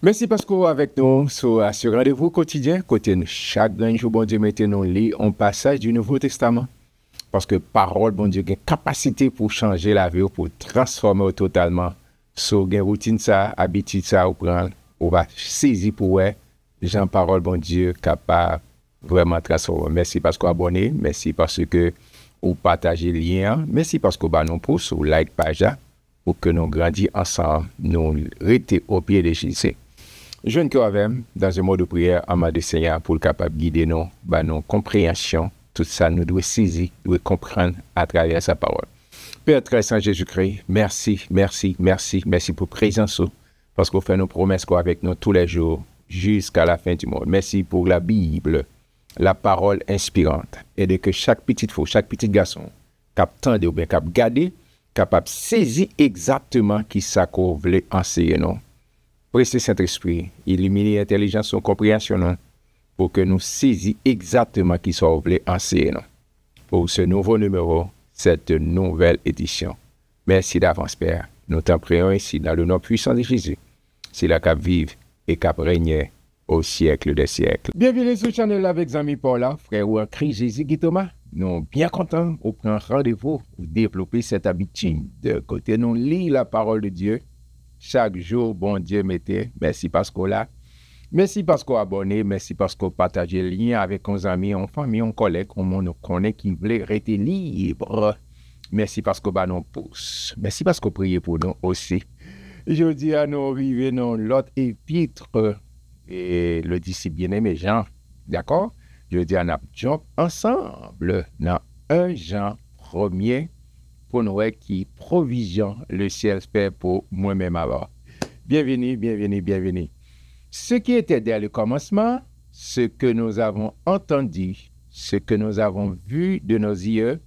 Merci parce que avec nous sur ce rendez-vous quotidien, côté chaque jour, bon Dieu, mettez-nous lit un passage du Nouveau Testament. Parce que parole, bon Dieu, a une capacité pour changer la vie, pour transformer totalement. So, une routine ça, habitude ça, ou prendre, on va saisir pour ouais, Jean parole, bon Dieu, capable vraiment transformer. Merci parce que vous abonnez, merci parce que vous partagez le lien, merci parce que vous nous pousse, ou like page pour que nous grandissions ensemble, nous restons au pied de Jésus. Jeune que avec dans un mode de prière en mode de Seigneur pour le capable guider nous, nos compréhensions, tout ça nous doit saisir, nous doit comprendre à travers sa parole. Père très saint Jésus-Christ, merci pour présence, parce qu'on fait nos promesses avec nous tous les jours jusqu'à la fin du monde. Merci pour la Bible, la parole inspirante, et de que chaque petite fille, chaque petit garçon, capable ou bien capable garder, capable saisir exactement qui ça qu'on voulait enseigner nous. Pressez Saint-Esprit, illuminer l'intelligence et compréhension pour que nous saisissions exactement qui soit voulu enseigner pour ce nouveau numéro, cette nouvelle édition. Merci d'avance, Père. Nous t'en prions ici dans le nom puissant de Jésus. C'est là qu'à vivre et qu'à régner au siècle des siècles. Bienvenue sur le channel avec Zami Paula, frère ou en Christ Jésus Guy Thomas. Nous sommes bien contents de prendre rendez-vous pour développer cette habitude. De côté, nous lisons la parole de Dieu. Chaque jour, bon Dieu, mettez. Merci parce qu'on l'a. Merci parce qu'on abonné. Merci parce qu'on partage le lien avec nos amis, nos familles, nos collègues, on nous connaît qui veulent rester libre. Merci parce qu'on nous pousse. Merci parce qu'on prie pour nous aussi. Je dis à nous arriver dans l'autre épître et le disciple bien-aimé Jean. D'accord? Je dis à nous jump ensemble dans 1 Jean 1er. Pour nous qui provision le ciel fait pour moi-même alors. Bienvenue. Ce qui était dès le commencement, ce que nous avons entendu, ce que nous avons vu de nos yeux,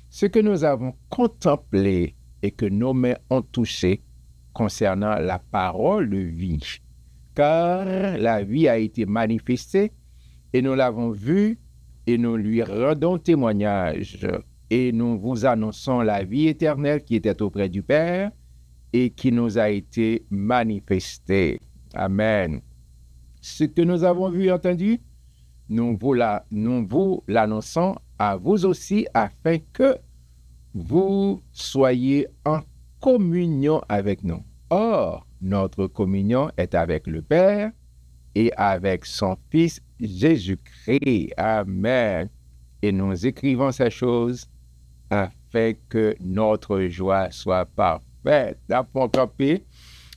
ce que nous avons contemplé et que nos mains ont touché concernant la parole de vie. Car la vie a été manifestée et nous l'avons vue et nous lui rendons témoignage. Et nous vous annonçons la vie éternelle qui était auprès du Père et qui nous a été manifestée. Amen. Ce que nous avons vu et entendu, nous vous l'annonçons à vous aussi afin que vous soyez en communion avec nous. Or, notre communion est avec le Père et avec son Fils Jésus-Christ. Amen. Et nous écrivons ces choses afin que notre joie soit parfaite. D'après campé,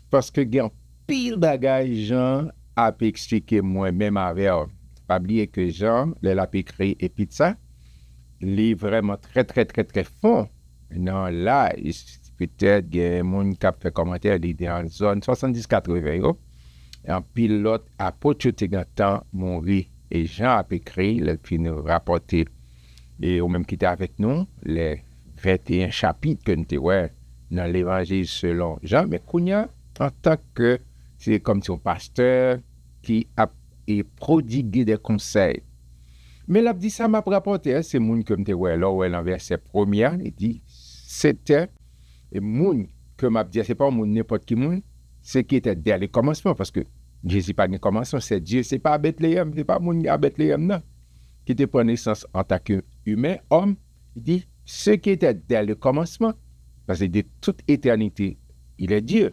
parce que il y a pile bagages Jean a expliqué moi-même avec. Pas oublier que Jean, il a écrit et puis ça, il est vraiment très fond. Non, là, peut-être qu'il y a des gens qui ont fait commentaire, il est dans la zone 70-80. Et en pilote a pochoté dans le temps, mourir. Et Jean a écrit, il a pu nous rapporter. Et au même qui était avec nous, les 21 chapitres que nous avons dans l'évangile selon Jean, mais Kounia, en tant que, c'est comme son pasteur qui a prodigué des conseils. Mais là, dit ça m'a rapporté, c'est moun que nous avons là, où elle en verset premier, il dit, c'était moun que m'a dit, c'est pas moun n'importe qui moun, c'est qui était dès le commencement, parce que Jésus pas de commencement, c'est Dieu, c'est pas à Bethléem, c'est pas moun à Bethléem, non. Qui était pris naissance en tant qu'humain, homme, il dit, ce qui était dès le commencement, parce que de toute éternité, il est Dieu.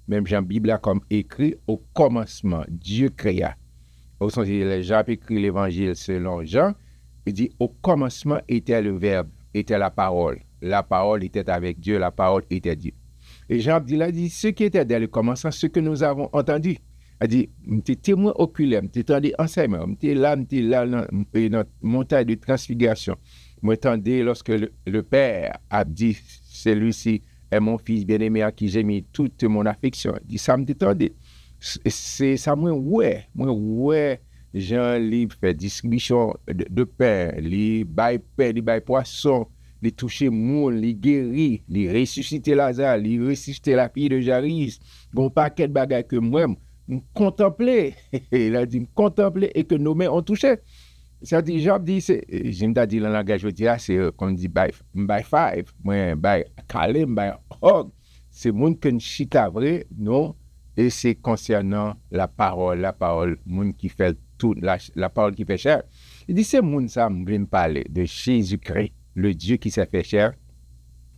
Même Jean Bible a comme écrit au commencement, Dieu créa. Au sens où Jean a écrit l'évangile selon Jean, il dit, au commencement était le Verbe, était la parole était avec Dieu, la parole était Dieu. Et Jean a dit, ce qui était dès le commencement, ce que nous avons entendu. Il dit, j'étais témoin oculaire, j'étais entendu enseignement, j'étais là dans notre montagne de transfiguration. J'entendais lorsque le Père a dit, celui-ci est mon fils bien-aimé à qui j'ai mis toute mon affection. Il dit, ça m'entendait. C'est ça, ouais, Jean libre fait distribution de pain, les bail pain, les bail poisson, les toucher moun, les guérir, les ressusciter Lazare, les ressusciter la fille de Jairus. Bon paquet de bagages que moi, contempler. Il a dit contempler et que nos mains ont touché. Ça dit, Job dit, je me dit dans le langage, je dis, c'est comme dit, by five, moi, by calé, by hog. C'est monde que chita vrai, non, Et c'est concernant la parole, monde qui fait tout, la parole qui fait chair. Il dit, c'est monde ça, je me parler de Jésus-Christ, le Dieu qui s'est fait chair,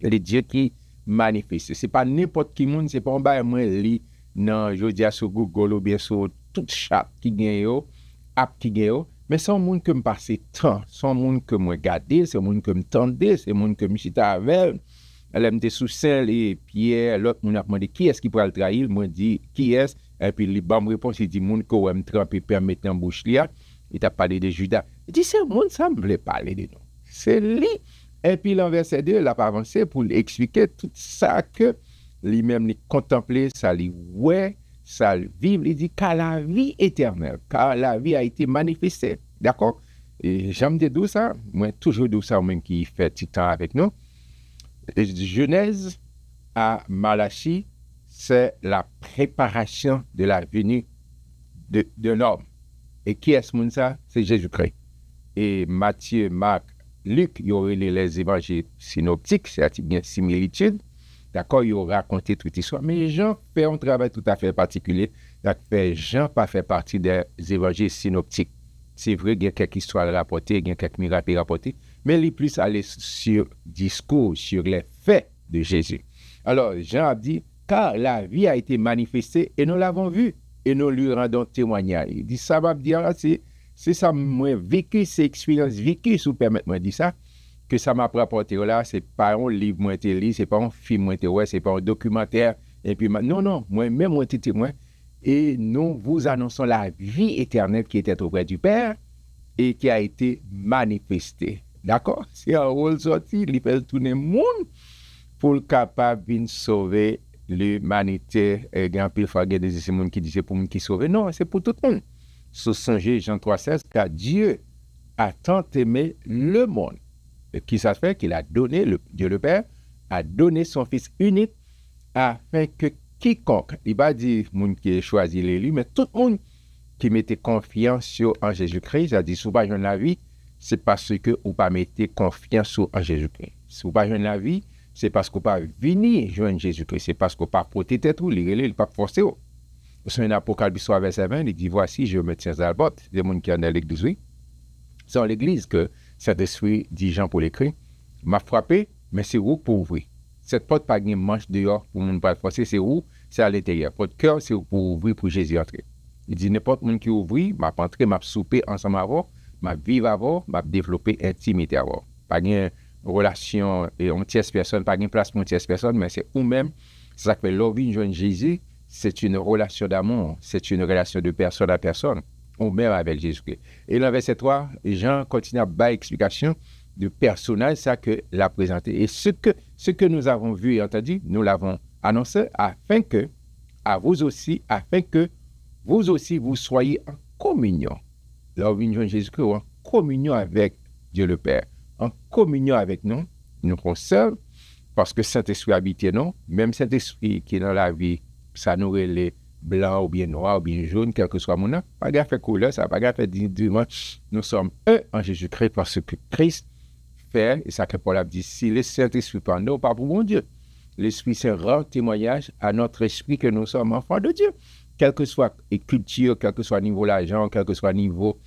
le Dieu qui manifeste. C'est pas n'importe qui monde, c'est pas un bail moi li non, je dis sur Google ou bien sur tout chat qui gagne yo, app qui gagne yo, mais c'est un monde que me passe temps, c'est un monde que me regarder, c'est un monde que me tendait, c'est un monde que me chita avec. Elle me sous sel et Pierre, l'autre moun a demandé qui est-ce qui pourra le trahir, moi dit qui est, et puis il bon réponse, il dit monde que me tremper permettre en bouche li, il t'a parlé de Judas. Il dit c'est un monde ça me voulait parler de nous. C'est lui. Et puis dans verset 2, il a pas avancé pour expliquer tout ça que lui-même il contemplait, ça lui ouais, ça lui vivre, il dit car la vie éternelle, car la vie a été manifestée. D'accord? Et j'aime dire ça, moi toujours dire ça même qui fait petit temps avec nous. De Genèse à Malachie, c'est la préparation de la venue de l'homme. Et qui est ce monde ça? C'est Jésus-Christ. Et Matthieu, Marc, Luc, il y aurait les évangiles synoptiques, c'est-à-dire bien similitude. D'accord, il aura raconté toute l'histoire. Mais Jean fait un travail tout à fait particulier. Jean pas fait partie des évangiles synoptiques. C'est vrai qu'il y a quelques histoires rapportées, il y a quelques miracles rapportés, mais il est plus allé sur discours, sur les faits de Jésus. Alors, Jean a dit, car la vie a été manifestée et nous l'avons vue et nous lui rendons témoignage. Il dit, ça va me dire, c'est ça, moi, vécu, c'est expérience vécue, si vous permettez moi de dire ça, que ça m'a rapporté là, c'est pas un livre moi été lu, c'est pas un film moi été ouais, c'est pas un documentaire, et puis non, moi-même moi été témoin, et nous vous annonçons la vie éternelle qui était auprès du Père et qui a été manifestée. D'accord? C'est un rôle sorti, il fait tourner le monde pour le capable de sauver l'humanité. Et il y a un peu de monde qui disait pour nous qui sauver. Non, c'est pour tout le monde. Sous Jean 3,16, car Dieu a tant aimé le monde. Et qui ça fait qu'il a donné, Dieu le Père, a donné son Fils unique afin que quiconque, il va dire monde qui a choisi l'élu, mais tout le monde qui mettait confiance en Jésus-Christ, a dit, si vous pas joindre la vie, c'est parce que vous pas mettez confiance en Jésus-Christ. Si vous pas joindre la vie, c'est parce que vous pas venir joindre Jésus-Christ, c'est parce que vous pas porter tête ou il pas forcer. C'est un Apocalypse verset 20, il dit, voici, je me tiens à la porte, des gens qui sont dans l'église, oui. C'est dans l'église que Saint-Esprit dit Jean pour l'écrit, m'a frappé, mais c'est où pour ouvrir. Cette porte pas une manche dehors pour ne pas forcer, c'est où? C'est à l'intérieur. Votre cœur, c'est pour ouvrir pour Jésus entrer. Il dit n'importe qui ouvre, m'a entrer, m'a souper ensemble avant, m'a vivre avant, m'a développer intimité avant. Pas une relation et une tierce personne, pas une place pour une tierce personne, mais c'est vous-même. C'est ça que fait l'origine de Jésus, c'est une relation d'amour, c'est une relation de personne à personne, ou même avec Jésus-Christ. Et dans verset 3, Jean continue à bas explication de personnage, ça que l'a présenté. Et ce que nous avons vu et entendu, nous l'avons annoncé afin que vous aussi, vous soyez en communion. L'origine de Jésus-Christ, en communion avec Dieu le Père, en communion avec nous, nous sommes seuls, parce que Saint-Esprit habite nous, même Saint-Esprit qui est dans la vie, ça nous les blanc ou bien noir ou bien jaune, quel que soit mon nom, pas grave fait couleur, ça pas grave fait dimanche. Nous sommes un en Jésus-Christ parce que Christ fait, et ça que Paul a dit, si le Saint-Esprit par nous, pas pour mon Dieu. L'Esprit Saint rend témoignage à notre esprit que nous sommes enfants de Dieu. Quel que soit la culture, quel que soit niveau l'argent, quel que soit niveau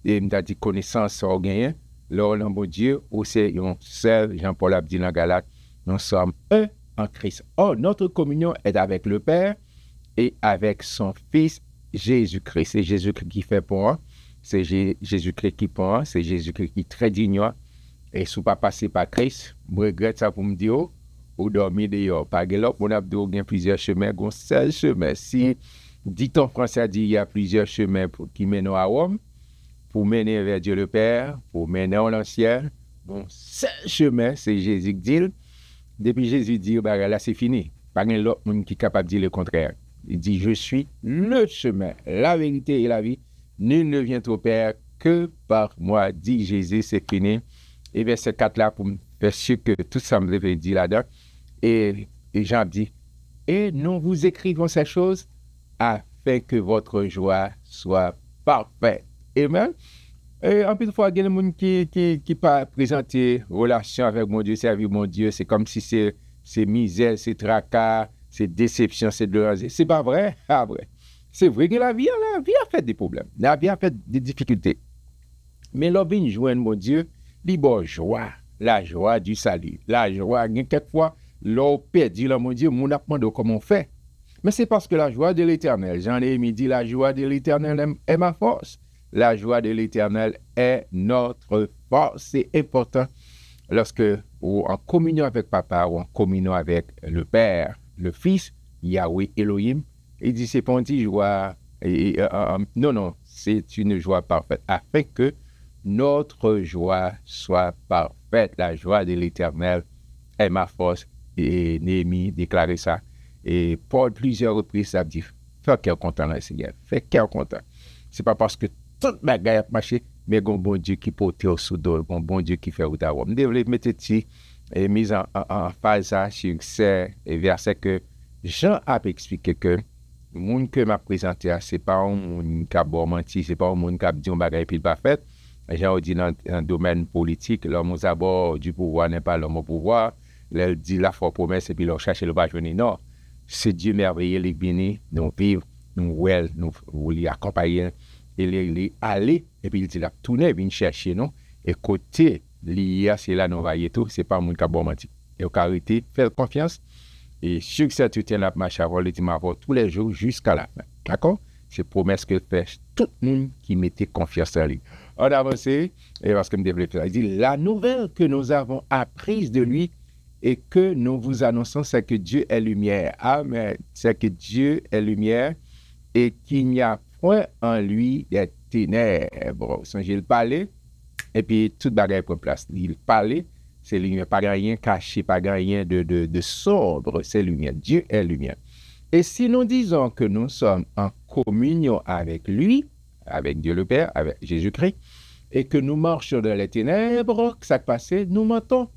de connaissance ou gain, là, mon Dieu, ou c'est un seul, Jean-Paul a dit dans Galate, nous sommes un en Christ. Or, notre communion est avec le Père et avec son Fils Jésus-Christ. C'est Jésus-Christ qui fait pour moi, c'est Jésus-Christ qui pour moi, c'est Jésus-Christ qui très digne. Et si vous pas passé par Christ, je regrette ça pour me dire, ou dormir dehors. Par exemple, on a dit plusieurs chemins, un seul chemin. Si, dit en français, dit il y a plusieurs chemins qui mènent à Rome, pour mener vers Dieu le Père, pour mener en l'ancien, bon, seul chemin, c'est Jésus qui dit. Depuis Jésus dit, bah, là c'est fini. Pas un autre monde qui est capable de dire le contraire. Il dit, je suis le chemin, la vérité et la vie. Nul ne vient au Père que par moi, dit Jésus, c'est fini. Et verset 4 là, pour me faire sûr que tout ça me devait dire là-dedans. Et Jean dit, et nous vous écrivons ces choses afin que votre joie soit parfaite. Amen. Et en plus, il fois, il y a des gens qui pas présenter relation avec mon Dieu, servir mon Dieu. C'est comme si c'est misère, c'est tracas, c'est déception, c'est de c'est pas vrai. Ah, vrai. C'est vrai que la vie a fait des problèmes. La vie a fait des difficultés. Mais l'homme joint mon Dieu, il bon joie, la joie du salut. La joie, quelquefois, l'on perdu, là, mon Dieu, mon apprendre comment on fait. Mais c'est parce que la joie de l'Éternel, Jean-Néhémie dit, la joie de l'Éternel est ma force. La joie de l'Éternel est notre force. C'est important lorsque, ou en communion avec papa, ou en communion avec le Père, le Fils, Yahweh Elohim, il dit, c'est pas une petite joie. Non, c'est une joie parfaite, afin que notre joie soit parfaite. La joie de l'Éternel est ma force. Et Néhémie déclarait ça. Et Paul, plusieurs reprises, ça dit, fais cœur content, là, Seigneur. Fais cœur content. C'est pas parce que toute ma gaille a marché, mais un bon Dieu qui porte au sous-dos, un bon Dieu qui fait au tawa. Je devrais mettre ici et mise en phase sur ces versets que Jean a expliqué que le monde que m'a présenté, c'est pas un monde qui a menti, c'est pas un monde qui a dit un bagage puis pas fait. Jean dit dans un domaine politique, l'homme aux abords du pouvoir n'est pas l'homme au pouvoir. Il dit la foi promesse et puis il cherche le pas joindre. Non. C'est Dieu merveilleux, il bénit, nous vivons, nous lui accompagner, il est allé, et puis il dit, il a tourné, il vient chercher, non? Et côté, l'IA, c'est là, nous voyons tout, c'est pas mon cas bon menti. Et au carité, faire confiance, et sur cette routine, la marche avant, il dit, tous les jours jusqu'à la fin. D'accord? C'est promesse que fait tout le monde qui mettait confiance en lui. On avance, et parce que me développe ça, il dit, la nouvelle que nous avons apprise de lui, et que nous vous annonçons, c'est que Dieu est lumière. Amen. C'est que Dieu est lumière et qu'il n'y a point en lui des ténèbres. Songez le parler, et puis toute bagaille prend place. Il parlait, c'est lumière. Pas rien caché, pas rien de sombre, c'est lumière. Dieu est lumière. Et si nous disons que nous sommes en communion avec lui, avec Dieu le Père, avec Jésus-Christ, et que nous marchons dans les ténèbres, que ça passe, nous mentons.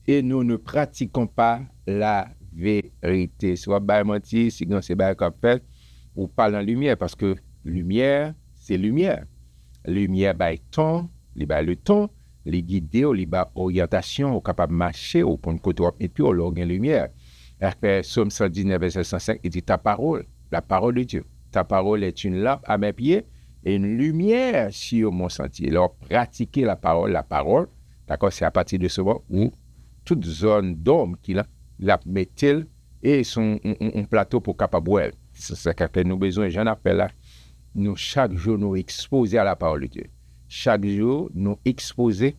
Et nous ne pratiquons pas la vérité. Soit by menti, si c'est by comme fait, ou pas dans la lumière, parce que lumière, c'est lumière. Lumière by ton, li by le ton, les guider, les by orientation, ou capable de marcher, ou pour une côté, et puis on l'a lumière. Après, Somme 119, verset 105, il dit ta parole, la parole de Dieu. Ta parole est une lampe à mes pieds et une lumière sur mon sentier. Alors, pratiquer la parole, d'accord, c'est à partir de ce moment où toute zone d'homme qu'il la met-il et son un plateau pour capable boire. C'est ça que nous besoin. J'en appelle là. Nous chaque jour nous exposer à la parole de Dieu. Chaque jour nous exposer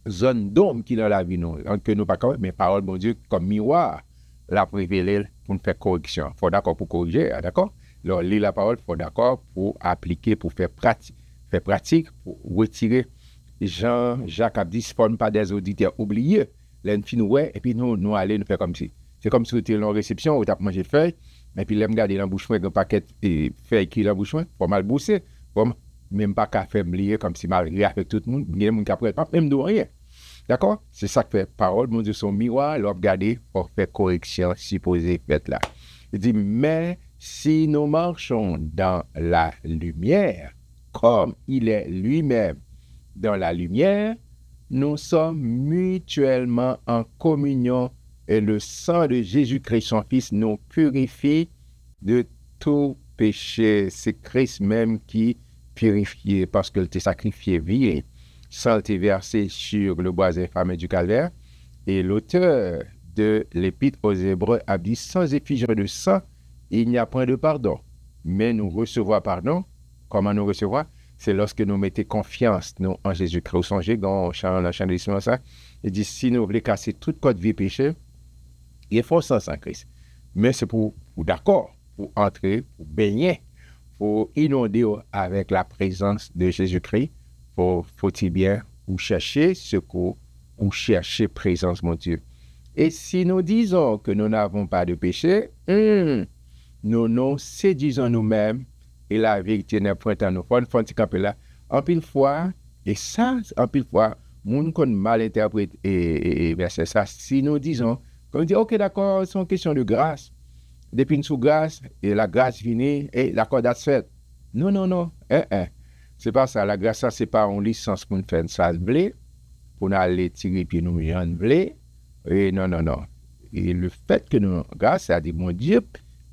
zone d'homme qui dans la vie nous que nous pas capable mais parole bon Dieu comme miroir la révéler pour nous faire correction. Faut d'accord pour corriger, d'accord? Alors lire la parole, faut d'accord pour appliquer, pour faire pratique, pour retirer. Jean-Jacques a dit, ce ne pas des auditeurs oubliés. L'enfin ouais et puis nous aller nous faire comme si c'est comme si tu étais en réception où tu as mangé feuille et puis l'aime garder l'embouchement avec un paquet et feuille qui l'embouchement pour mal bousser pour même pas qu'à faire oublier comme si malgré avec tout le monde il y a des gens qui après pas même de rien. D'accord? C'est ça que fait parole mon Dieu son miroir l'on regarder pour faire correction supposée faite là. Il dit mais si nous marchons dans la lumière comme il est lui-même dans la lumière, nous sommes mutuellement en communion et le sang de Jésus-Christ, son Fils, nous purifie de tout péché. C'est Christ même qui purifie parce qu'il t'a sacrifié vie, sans le versé sur le bois infâme du calvaire. Et l'auteur de l'Épître aux Hébreux a dit sans effusion de sang, il n'y a point de pardon. Mais nous recevons pardon. Comment nous recevoir? C'est lorsque nous mettons confiance nous, en Jésus-Christ. Vous songez dans le chant de ça, il dit si nous voulons casser toute code vie péché, il faut sans Christ. Mais c'est pour d'accord, pour entrer, pour baigner, pour inonder avec la présence de Jésus-Christ. Faut-il bien ou chercher secours ou chercher présence, mon Dieu. Et si nous disons que nous n'avons pas de péché, nous nous séduisons nous-mêmes. Et la vérité n'est point en nous. Faut un camper là. En pile fois, et ça, en pile fois, moun qu'on mal interprète et verset ça. Si nous disons, quand on dit, ok, d'accord, c'est une question de grâce. Depuis une sous-grâce, et la grâce finie, et l'accord date fait. Non. C'est pas ça. La grâce, ça, c'est pas une licence pour nous faire une salle blé, pour nous aller tirer puis nous jeunes blé. Et non. Et le fait que nous grâce, ça dit, mon Dieu,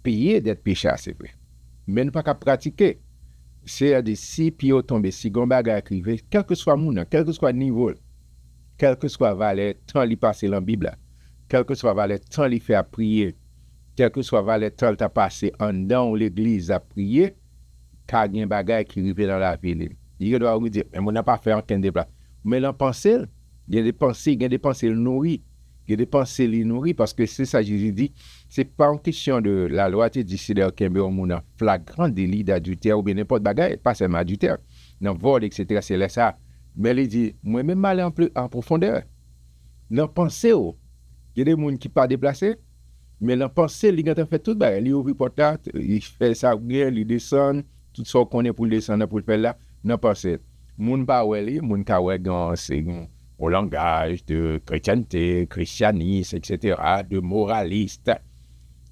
payer d'être péché, c'est vrai. Mais nous pas qu'à pratiquer. C'est-à-dire, si pied tombé, si gon bagay arrivé, quel que soit mon, quel que soit niveau, quel que soit valet, tant li passé dans la Bible, quel que soit valet, tant li fait à prier, quel que soit valet, tant t'a passé en dans l'église à prier, car il y a un bagay qui arrive dans la ville. Il doit vous dire, mais on n'a pas fait aucun déplacement. Mais la pensée, il y a des pensées nourries. Il y a des pensées nourries parce que c'est ça, Jésus dit, c'est pas une question de la loi, tu dis, si il y a un flagrant délit d'adultère ou bien n'importe bagay, pas seulement adultère, non, vol, etc., c'est là ça. Mais il dit, moi-même, aller en profondeur. Dans la pensée, il y a des gens qui ne sont pas déplacés, mais dans la pensée, il a fait tout, il ouvre porte, il fait ça, il descend, tout ça qu'on est pour descendre, pour le faire là, dans la pensée. Moun pa wè li, moun ka wè au langage de chrétienté, christianisme, etc., de moraliste.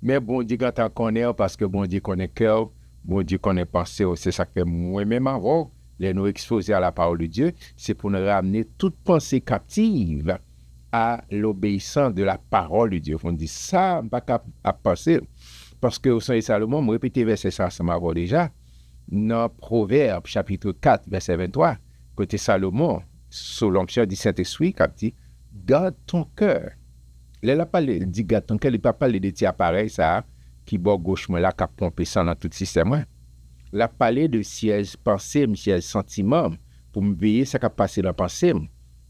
Mais bon Dieu quand on connaît, parce que bon Dieu connaît cœur, bon Dieu connaît pensée, c'est ça que moi-même avant, les nous exposer à la parole de Dieu, c'est pour nous ramener toute pensée captive à l'obéissance de la parole de Dieu. On dit ça, pas à penser, parce que au sein de Salomon, je répète verset ça m'a déjà, dans Proverbe, chapitre 4, verset 23, côté Salomon, sous l'onction du Saint-Esprit, qui dit, garde ton cœur. Il a parlé, il dit garde ton cœur, il n'a pas parlé de petits appareils, ça, qui bord gauche, là, qui a pompé ça dans tout le système. Il a parlé de siège pensée, siège sentiment, pour me veiller ce qui a passé dans la pensée.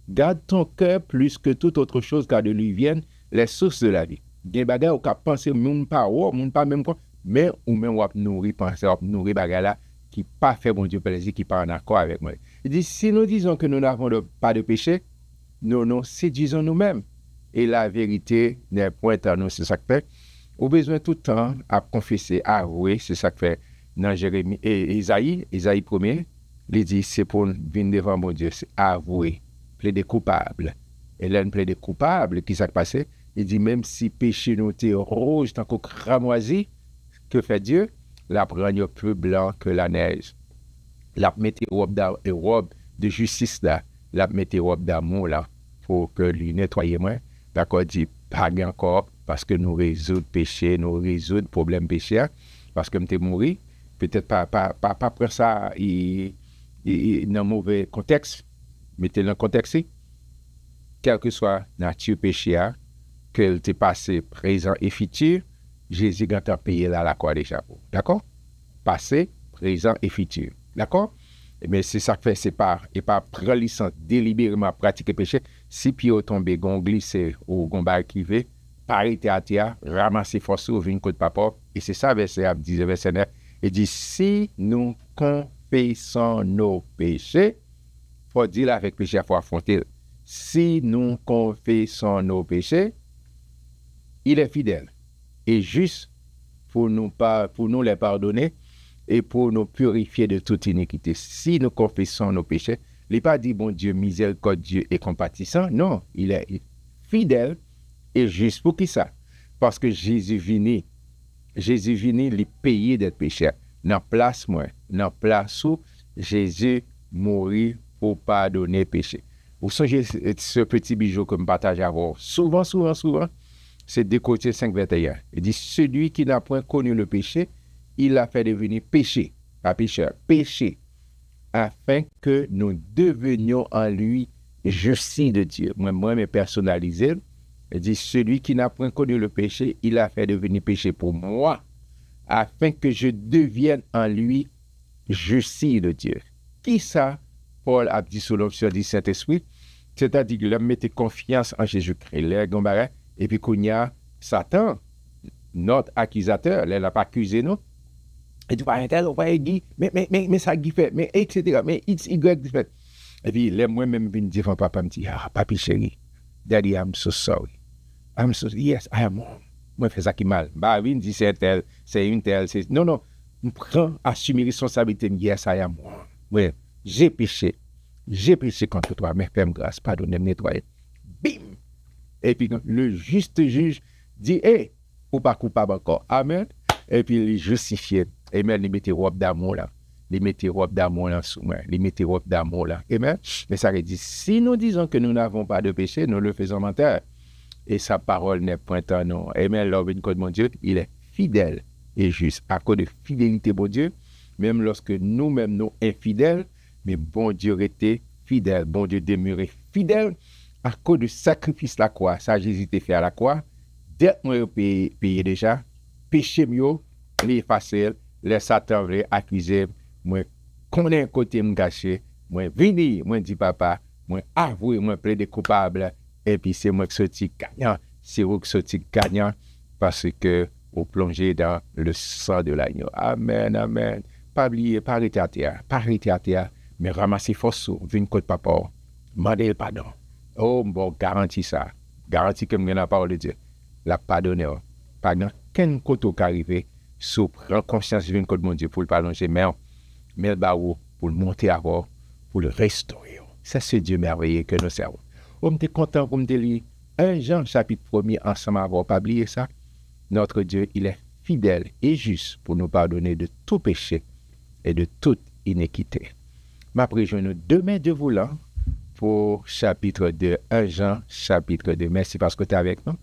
Garde ton cœur plus que toute autre chose, car de lui viennent les sources de la vie. Il y a des bagages où tu as pensé, moun pas même quoi, mais ou même ou nourrir, penser, nourrir bagages là, qui pas fait bon Dieu plaisir, qui pas en accord avec moi. Il dit, si nous disons que nous n'avons pas de péché, nous nous séduisons nous-mêmes. Et la vérité n'est point en nous, c'est ça que fait. Au besoin tout le temps à confesser, à avouer, c'est ça que fait dans Jérémie et Isaïe 1er, il dit, c'est pour venir devant mon Dieu, c'est avouer, plaider coupable. Et là, plaider coupable, qui s'est passé? Il dit, même si péché nous était rouge, tant qu'on cramoisi, que fait Dieu? La prendre plus blanc que la neige. La mettre robe de justice là. La mettre robe d'amour là. Pour que lui nettoyer moins. D'accord, dit pas encore. Parce que nous résoudre péché, nous résoudre problème péché. Parce que m'était mouru. Peut-être pas après ça, dans un mauvais contexte. Mettez dans le contexte. Quel que soit nature péché, qu'elle t'est passé, présent et futur. Jésus a payé là la croix déjà. D'accord? Passé, présent et futur. D'accord? Mais c'est ça que fait, c'est pas prendre licence délibérément pratiquer péché. Si pied tombé, gon glissé ou gon bar crivé, parité à terre, ramasser force ou venir côté papa. Et c'est ça, verset 10, verset 9. Il dit, si nous confessons nos péchés, faut dire avec péché, il faut affronter. Si nous confessons nos péchés, il est fidèle et juste pour nous les pardonner et pour nous purifier de toute iniquité. Si nous confessons nos péchés, il n'est pas dit, bon Dieu, miséricordieux et compatissant. Non, il est fidèle et juste. Pour qui ça? Parce que Jésus venu lui payer d'être pécheur. Dans place moi, dans place où Jésus mourit pour pardonner péché. Vous songez ce petit bijou que je partage avec vous. Souvent, c'est 2 Corinthiens 5, 21. Il dit, celui qui n'a point connu le péché, il l'a fait devenir péché, pas pécheur, péché, afin que nous devenions en lui justice de Dieu. Moi, mais personnalisé, il dit, celui qui n'a point connu le péché, il l'a fait devenir péché pour moi, afin que je devienne en lui justice de Dieu. Qui ça? Paul a dit sous l'option du Saint-Esprit, c'est-à-dire qu'il a mis confiance en Jésus-Christ, et puis qu'on y a Satan, notre accusateur, il n'a pas accusé nous. Et tu vas un tel, on va Guy, mais ça Guy fait, mais etc., mais X, Y fait. Et puis, moi-même, je dis, papa me dit, ah, papi chéri, daddy, I'm so sorry. Yes, I am wrong. Moi, je fais ça qui mal. Bah, oui, dit, c'est tel, c'est une telle, c'est. Non, je prends, assumer responsabilité, yes, I am wrong. Oui, j'ai péché contre toi, mais fais-moi grâce, pardonne-moi, nettoyer. Bim! Et puis, le juste juge dit, hey, ou pas coupable encore. Amen. Et puis, il est justifié. Amen. Il mettait robe d'amour là. Il mettait robe d'amour là sous moi. Il mettait robe d'amour là. Amen. Mais ça veut dire, si nous disons que nous n'avons pas de péché, nous le faisons menteur. et sa parole n'est point en non. Et même l'homme, mon Dieu, il est fidèle et juste. À cause de fidélité, bon Dieu, même lorsque nous-mêmes, nous infidèles, mais bon Dieu était fidèle, bon Dieu demeuré fidèle à cause du sacrifice la croix. Ça, Jésus t'a fait à la croix. Dès que moi, payé déjà, péché mieux, les effacer, les Satan veulent accuser, moi, connais un côté me gâché, moi, vini, moi, dit papa, moi, avoué, moi, plaidé coupable, et puis c'est moi qui sorti gagnant, c'est vous qui sorti gagnant, parce que vous plongez dans le sang de l'agneau. Amen, amen. Pas oublier, pas arrêter à terre, mais ramasser force, venir côté papa, demander le pardon. Oh, bon, garantie ça. Garantie que je la parole de Dieu. La pardonner. Pardon, quel côté qui arrive, sous prendre conscience de côté mon Dieu pour le pardonner, mais le barreau, pour le monter à bord, pour le restaurer. Ça, c'est Dieu merveilleux que nous servons. On était content pour me lire 1 Jean chapitre 1er ensemble avant, pas oublier ça. Notre Dieu, il est fidèle et juste pour nous pardonner de tout péché et de toute iniquité. M'après, je nous demain de voulant pour chapitre 2, 1 Jean chapitre 2. Merci parce que tu es avec nous.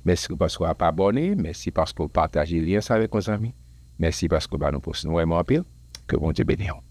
Merci parce que tu n'as pas abonné. Merci parce que tu partages les liens avec nos amis. Merci parce que nous poussons vraiment en pile. Que bon Dieu bénisse.